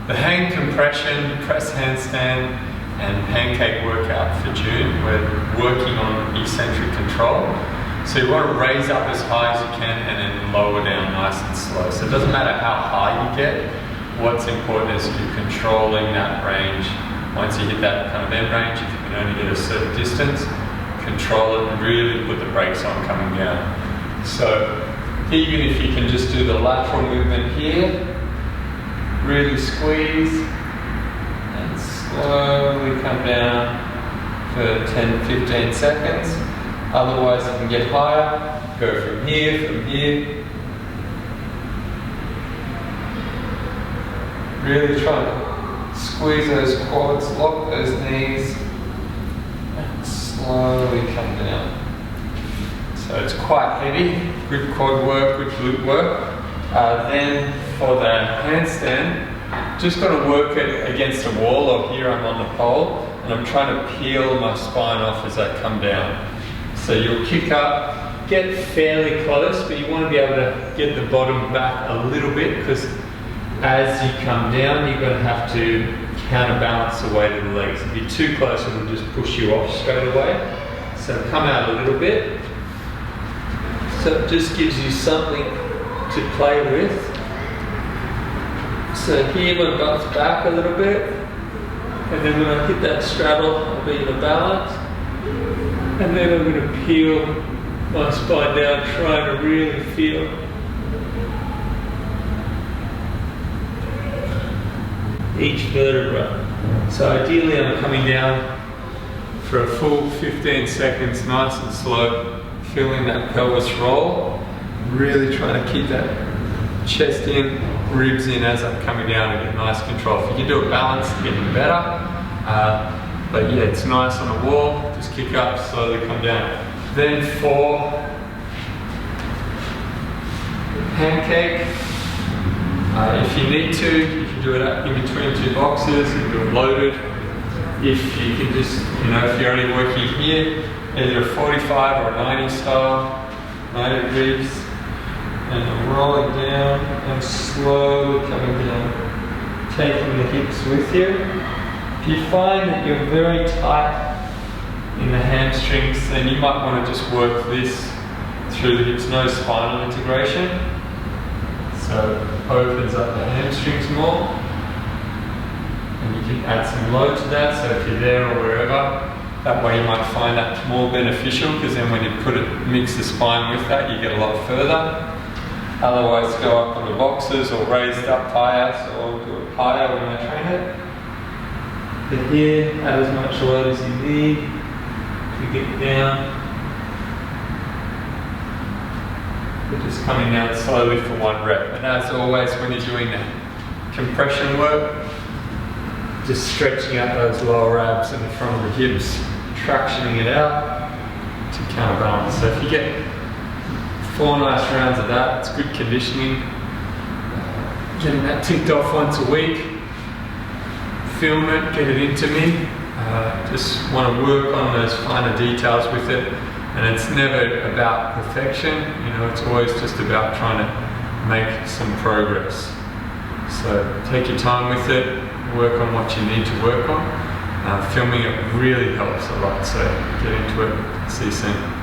the hang compression, press handstand, and pancake workout for June. We're working on eccentric control. So you want to raise up as high as you can and then lower down nice and slow. So it doesn't matter how high you get. What's important is you're controlling that range. Once you hit that kind of end range, if you can only get a certain distance, control it and really put the brakes on coming down. So even if you can just do the lateral movement here, really squeeze and slowly come down for 10-15 seconds. Otherwise you can get higher, go from here. Really try to squeeze those quads, lock those knees, and slowly come down. So it's quite heavy, good quad work, good glute work. Then for the handstand, just got to work it against a wall, or here I'm on the pole, and I'm trying to peel my spine off as I come down. So you'll kick up, get fairly close, but you want to be able to get the bottom back a little bit, because as you come down, you're going to have to counterbalance the weight of the legs. If you're too close, it'll just push you off straight away. So come out a little bit. So it just gives you something to play with. So here my butt's back a little bit, and then when I hit that straddle, I'll be in a balance, and then I'm going to peel my spine down, trying to really feel each vertebra. So ideally I'm coming down for a full 15 seconds, nice and slow, feeling that pelvis roll, really trying to keep that chest in, ribs in as I'm coming down and get nice control. If you can do it balanced, getting better. But yeah, it's nice on the wall, just kick up, slowly come down. Then for pancake, if you need to, you can do it in between two boxes, you can do it loaded. If you can just, if you're only working here, either a 45 or a 90 style, 90 degrees, and rolling down and slowly coming down, taking the hips with you. If you find that you're very tight in the hamstrings, then you might want to just work this through the hips, no spinal integration. So it opens up the hamstrings more, and you can add some load to that. So if you're there or wherever, that way you might find that more beneficial, because then when you mix the spine with that, you get a lot further. Otherwise, go up on the boxes or raised up higher, or do it higher when I train it. But here, add as much load as you need to get down. But just coming down slowly for one rep. And as always, when you're doing the compression work, just stretching out those lower abs and the front of the hips, tractioning it out to counterbalance. So if you get 4 nice rounds of that, it's good conditioning. Getting that ticked off once a week. Film it, get it into me. Just want to work on those finer details with it. And it's never about perfection, it's always just about trying to make some progress. So take your time with it, work on what you need to work on. Filming it really helps a lot, so get into it. See you soon.